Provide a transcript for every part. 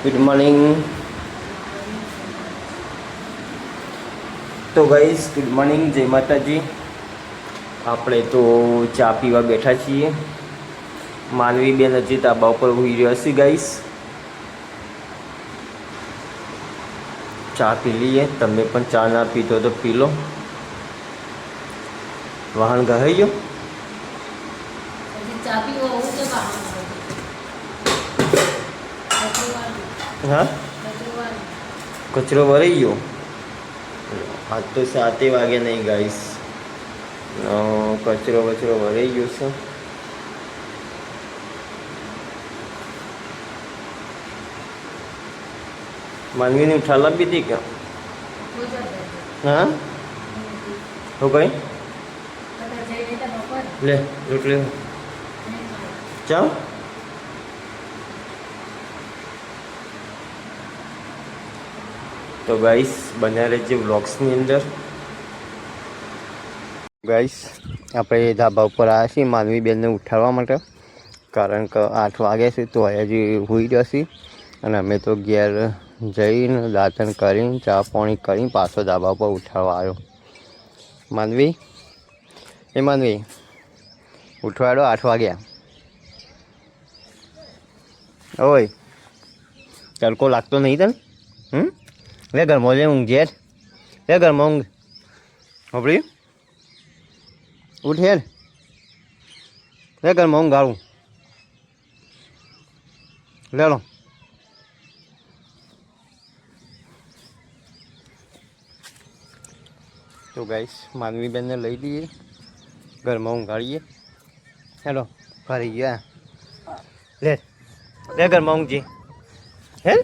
Good morning. તો guys good morning, જય માતાજી. આપણે તો ચા પીવા બેઠા છીએ. માનવી બેન હજી ધાબા ઉપર હોઈ રહ્યા છે ગાઈસ. ચા પી લઈએ. તમે પણ ચા ના પીતો તો પી લો. વાહન ગહાઈ ગયો. હા, કચરો ભરાઈ ગયો. આજ તો 7 વાગે નહીં ગાઈસ, કચરો ભરાઈ ગયો છે. માનવીની ઉઠાલા બી હતી ક્યાં? હા, તો કઈ લે રોટલી ચાલ. તો ગાઈસ બન્યા રહેજે વ્લોગ્સની અંદર. ગાઈસ આપણે ધાબા ઉપર આવ્યા છીએ માનવી બેનને ઉઠાડવા માટે, કારણ કે 8 વાગ્યા છે તો હજી હોઈ જશે. અને અમે તો ઘેર જઈને દાંતણ કરીને ચા પાણી કરીને પાછો ધાબા ઉપર ઉઠાડવા આવ્યો. માનવી, એ માનવી ઉઠવાડો, 8 વાગ્યા. ઓય તડકો લાગતો નહીં તને? લે ઘરમાં લે ઊંઘ ઘેર, લે ઘરમાં ઊંઘ. હોભળી ઉઠ હેર, લે ઘરમાં ઊંઘ આવું. લે લો. તો ગાઈસ માનવી બેનને લઈ લઈએ, ઘરમાં ઊંઘાડીએ. હેલો ફરી ગયા. લે લે ઘરમાં ઊંઘજી. હે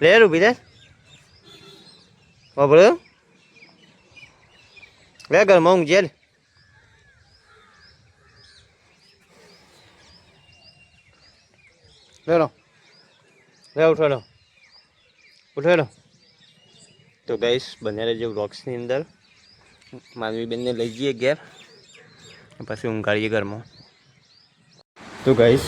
લે રૂબી લે બરાબર. લે ઘરમાં ઊંઘજે. લે લો, લે ઉઠાડો, ઉઠાડો. તો ગાઈસ બન્યા રહેજો વ્લોગ્સની અંદર. માનવી બેનને લઈ જઈએ ઘેર, પછી ઊંઘાડીએ ઘરમાં. તો ગાઈસ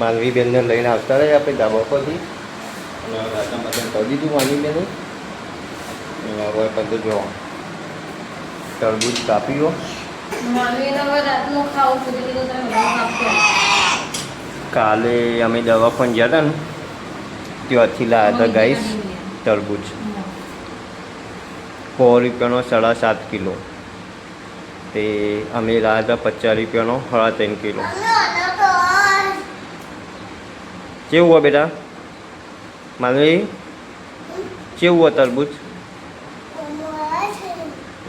માનવી બેનને લઈને આવતા રહે આપણે ધાબા પરથી. અને રાતના મતલબ કરી દીધું માનવી બેને. હવે બધું જો તરબૂચ કાપી લો. કાલે અમે દવા પણ ગયા હતા ને, ત્યાંથી લાવ્યા હતા ગાઈસ તરબૂચ. 100 રૂપિયાનો 7.5 કિલો. તે અમે લાવ્યા હતા 50 રૂપિયાનો 3.5 કિલો. કેવું હોય બેટા માનવી? કેવું હોય તરબૂચ?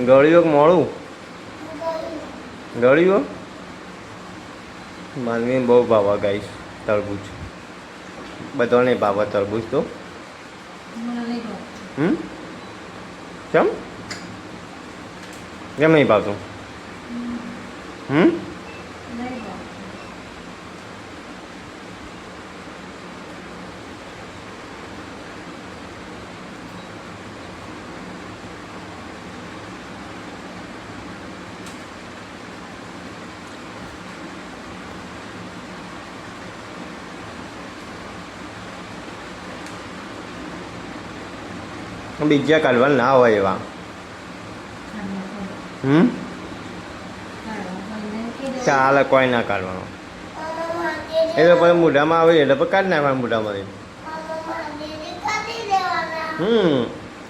ગળ્યું મોડું ગળ્યું. માનવી બહુ ભાવા ગાઈસ તરબૂચ. બધાને ભાવા તરબૂચ તો. કેમ કેમ નહીં ભાવતું? બીજા કાઢવા ના હોય એવા. ચાલે, કોઈ ના કાઢવાનો. એ તો પછી મોઢામાં આવે એટલે પછી કાઢી નાખવાનું મોઢામાંથી.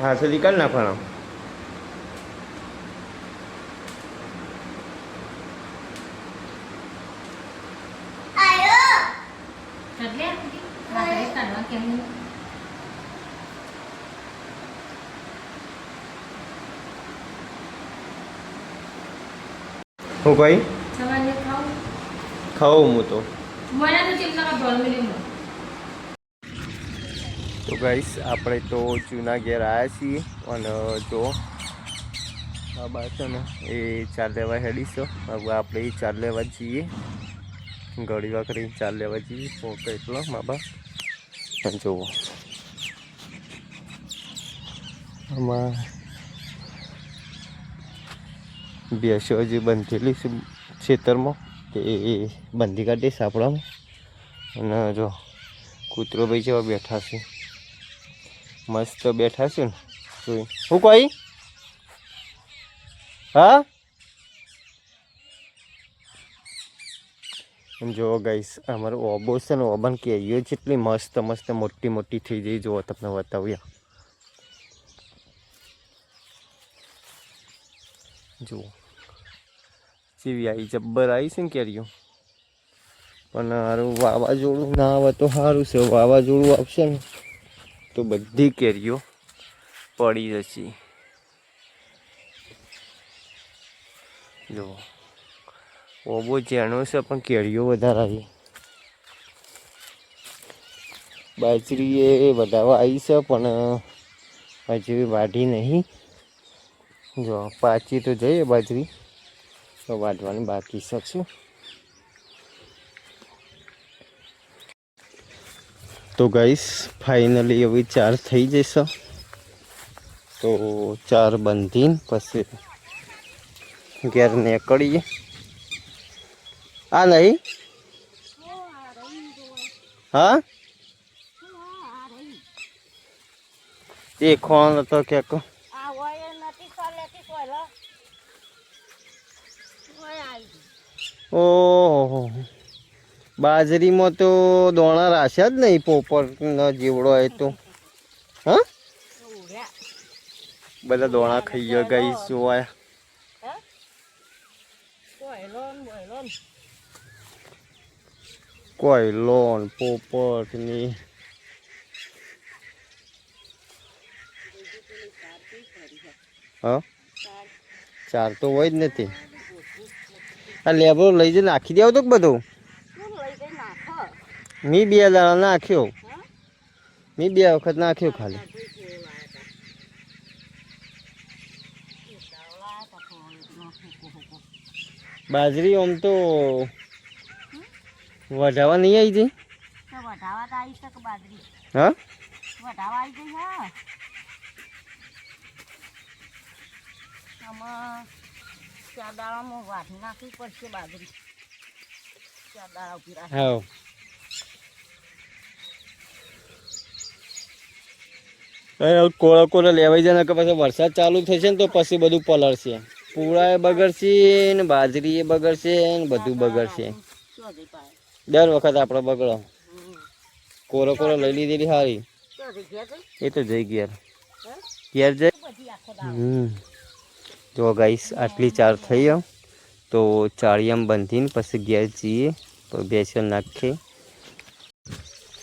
હાથેથી કાઢી નાખવાનો. હું કઈ ખાઉં હું તો. તો ગાઈસ આપણે તો જૂના ઘેર આવ્યા છીએ. અને જો આ બા છે ને એ ચાર લેવા હેડીશો. હવે આપણે એ ચાર લેવા જઈએ, ગળી વાકડી ચાર લેવા જઈએ. પોકે એટલો મા બા જુઓ આમાં ભેંસો જે બંધેલી છે ખેતરમાં તે બંધી કાઢીશ આપણામાં. અને જો કૂતરો ભાઈ જેવા બેઠા છે, મસ્ત બેઠા છે ને. શું કોઈ હા એમ જોવો ગાઈસ, અમારો ઓબો છે ને, ઓબાને કેરીઓ જેટલી મસ્ત મસ્ત મોટી મોટી થઈ જઈ. જુઓ તમને બતાવ્યા, જુઓ જેવી આવી જબ્બર આવી છે ને કેરીઓ. પણ સારું વાવાઝોડું ના આવે તો સારું છે. વાવાઝોડું આવશે ને તો બધી કેરીઓ પડી જશે. જુઓ ઓબો જેણો છે પણ કેરીઓ વધારે આવી. બાજરી એ વધારવા આવી છે પણ હજી વાઢી નહીં. જો પાછી તો જઈએ બાજરી, તો વાઢવાની બાકી શકશું. તો ગાઈસ ફાઇનલી હવે 4 થઈ જશે. તો 4 બંધીને પછી ઘેર નીકળીએ. આ નહીં હા એ કોણ હતો ક્યાંક. ઓહો, બાજરીમાં તો દોણા રાખ્યા જ નહીં. પોપટ જીવડો હોય તો હા બધા દોણા ખાઈ ગયા. ગઈ જોવા કોઈ લોન પોપટ ની હા 4 તો હોય જ નથી. આ લેબરો લઈ જઈને નાખી દેવો તો બધું. મી 2 દાડા નાખ્યો, મી 2 વખત નાખ્યો ખાલી. બાજરી આમ તો વઢાવા નહીં આવી જઈ. હા હા કોળા કોળા લેવાઈ જાય કે પછી વરસાદ ચાલુ થશે ને તો પછી બધું પલળશે. પૂળા એ બગડશે ને બાજરી એ બગડશે ને બધું બગડશે. દર વખત આપણે બગડો. કોરો કોરો લઈ લીધેલી સારી. એ તો જઈ ઘેર ઘેર જઈ. જો ગાઈસ આટલી 4 થઈ તો ચાળિયામાં બાંધીને પછી ઘેર જઈએ તો બેસન નાખીએ.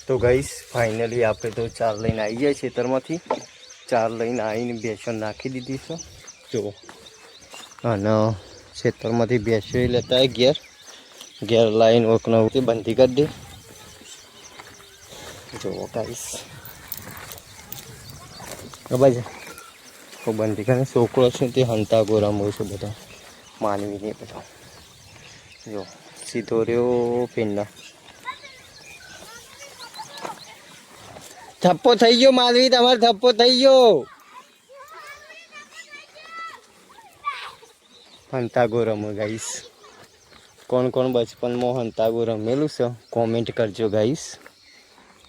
તો ગાઈસ ફાઇનલી આપણે તો 4 લઈને આવી જાય ખેતરમાંથી. 4 લઈને આવીને બેસન નાખી દીધી છે. જો અને ખેતરમાંથી બેસો લેતા ઘેર ઘેર લાવીને ઓકનાવતી બંધી કરી દે. જો ગાઈસ ખબર છે તો બંધી કરીને છોકરો છે તે હંતા ગોરામો છે બધા માનવીને બધા. જો સીધો રહ્યો પેંડા. થપ્પો થઈ ગયો માનવી, તમારે થપ્પો થઈ ગયો. હંતાગો રમો ગાઈસ. કોણ કોણ બચપનમાં હંતાગો રમેલું છે કોમેન્ટ કરજો ગાઈસ.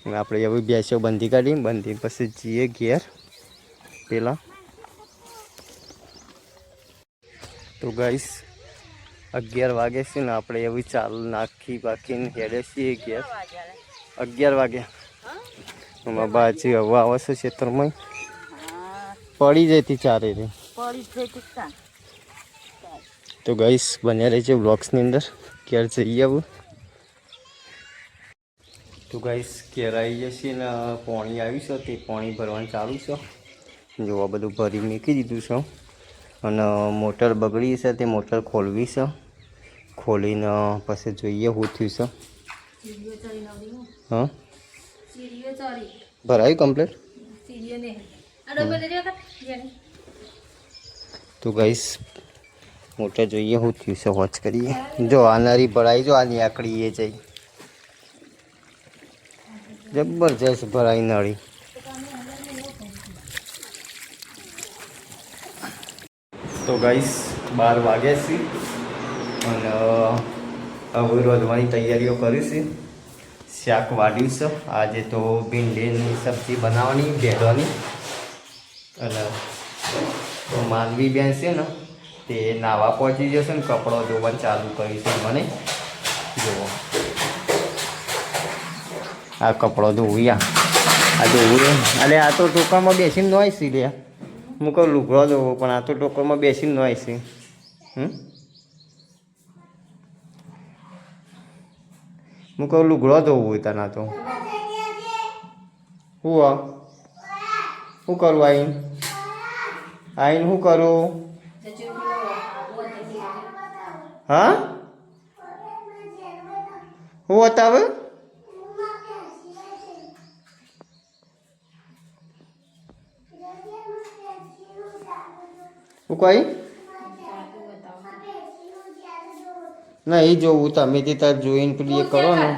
આપણે હવે બેસો બંધી કાઢી, બંધી પછી જઈએ ઘેર પેલા. તો ગાઈસ 11 વાગે છે ને, આપણે એવી ચાલ નાખી બાકીને હેડે છીએ ઘેર. 11 વાગ્યા. એમાં બાજી હવા આવે છે ખેતરમાં પડી જતી 4 રે. તો ગાઈસ બન્યા રહેજો બ્લોગ્સની અંદર. ઘેર જઈએ આવું. તો ગાઈસ ઘેર આવી જશે ને પાણી આવ્યું છે તે પાણી ભરવાનું ચાલુ છે. જોવા બધું ભરી મૂકી દીધું છે અને મોટર બગડી છે તે મોટર ખોલવી છે. ખોલીને પછી જોઈએ શું થયું છે. હા ભરાયું કમ્પ્લીટ. તો ગાઈસ મોટર જોઈએ શું થયું છે વોચ કરીએ. જો આ નરી ભરાઈ, જો આની આકડી એ જઈ જબરજસ્ત ભરાઈ નળી. તો ગાઈસ 12 વાગ્યા છે અને હવે રોધવાની તૈયારીઓ કરીશું. શાક વાળ્યું છે. આજે તો ભીંડીની સબ્જી બનાવવાની ભેળવાની. અને માનવી બેન છે ને તે નાવા પહોંચી જશે ને કપડો ધોવાનું ચાલુ કરીશું મને. જુઓ આ કપડો ધોવ્યા આ ધોવું અરે આ તો ટોકામાં બેસીને નોઈશી લે. હું કહું લુગડો ધોવો પણ આ તો ટોકામાં બેસીને નોઈશી. હું કહું લુગડો ધોવું તને તો શું કરું આઈને શું કરું? હા હું બતાવે હું કઈ ના એ જોવું તમે જે તાર જોઈને પેલી એ કરો ને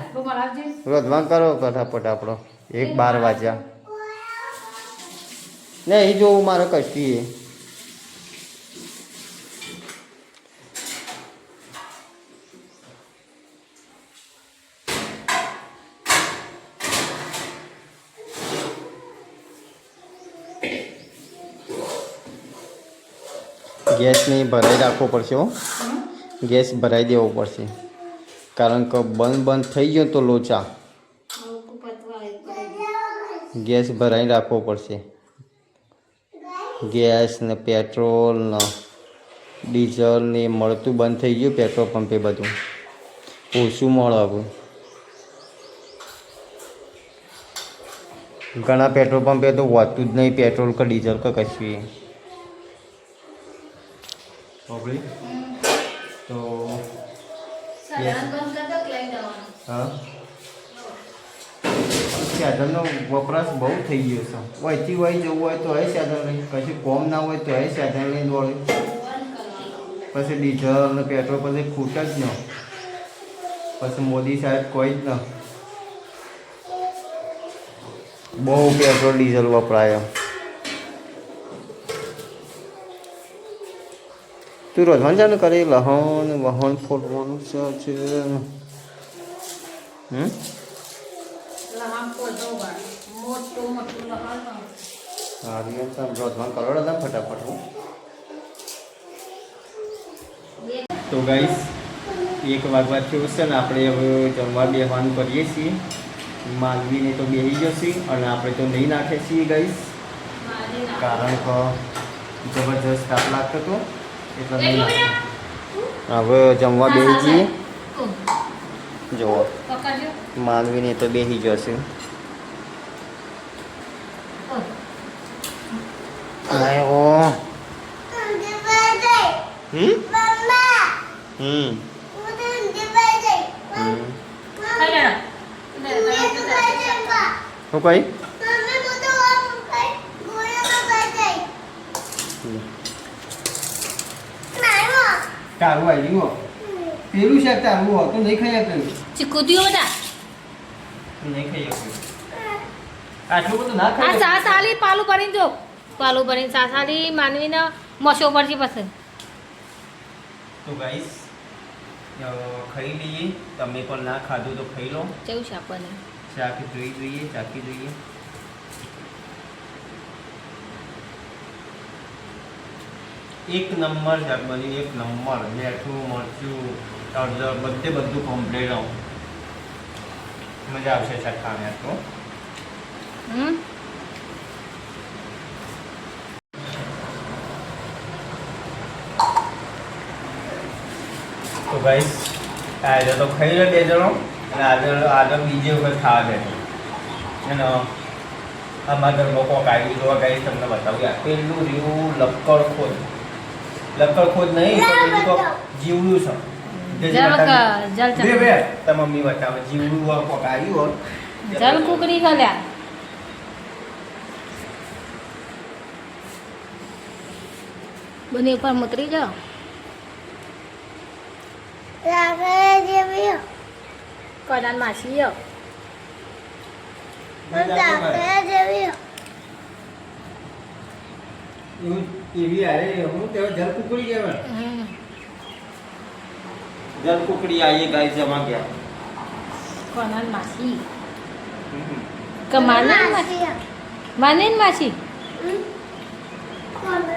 રોધવાન કરો ફટાફટ આપણો 1-12 વાગ્યા ને એ જોવું મારે કશી એ ગેસ નહીં ભરાઈ રાખવો પડશે હો. ગેસ ભરાઈ દેવો પડશે કારણ કે બંધ થઈ ગયો તો લોચા. ગેસ ભરાઈ રાખવો પડશે. ગેસ ને પેટ્રોલ ને ડીઝલ ને મળતું બંધ થઈ ગયું. પેટ્રોલ પંપે બધું ઓછું મળે હવે. ઘણા પેટ્રોલ પંપે તો હોતું જ નહીં પેટ્રોલ કે ડીઝલ કે કશું. ઓકે તો હા સાધનનો વપરાશ બહુ થઈ ગયો છે. વહીથી વહી જવું હોય તો હોય સાધન લઈ, કશું કોમ ના હોય તો હોય સાધન લઈને દોડે. પછી ડીઝલ ને પેટ્રોલ પછી ખૂટ જ ન. પછી મોદી સાહેબ કોઈ જ ન. બહુ પેટ્રોલ ડીઝલ વપરાય. તું રોજવાનું ચાલુ કરે લહણ વહણ ફોડવાનું છે. રોજવાનું કરો ફટાફટ. તો ગાઈસ 1 વાગવા થયું છે ને આપણે હવે જમવા બેસવાનું કરીએ છીએ. માનવીને તો બેસી જશે અને આપણે તો નહીં નાખીએ છીએ ગાઈસ કારણ કે જબરજસ્ત તાપ લાગતો હતો એટલે નહીં નાખીએ. હવે જમવા બેસી જઈએ. જુઓ માનવીને તો બેસી જશે. શું કઈ તારું આવી ગયું પેલું શાક તારું હતું નહીં ખાઈ આપ્યું. ચીકુતીઓ બધા નહીં ખાઈ આપ્યું. આટલું બધું ના ખાઈ. આ સાસાલી પાલું ભરીને જો પાલું ભરીને સાસાલી માનવીને મસો પડશે પછી. તો ગાઈસ ખાઈ લઈએ. તમે પણ ના ખાધું તો ખાઈ લો. કેવું શાક બને શાક જોઈ જોઈએ ચાખી જોઈએ. એક નંબર શાક બન્યું. 1 નંબર. મીઠું મરચું હળદર બધું કમ્પ્લીટ આવું. મજા આવશે શાક ખાવાની. તો તો ગાઈસ આજે તો ખાઈ લે 2 જણો અને આગળ બીજી વખત ખાવા દે. અને અમારા ઘરમાં કોક આવ્યું જોવા ગાઈસ તમને બતાવ્યું. પેલું રહ્યું લક્કડખોદ નહીં તો જીવડું છે. મમ્મી બતાવે જીવડું કોક આવ્યું જલ કુકરી ખલ્યા બને ઉપર મુતરી જાઓ. કડાન માસી એવી આરે હું તેવા જલ કુકડી કહેવાય. જલ કુકડી આઈએ ગાઈસ જમા ગયા. કડાન માસી કે માને માસી માને ને માસી કોણ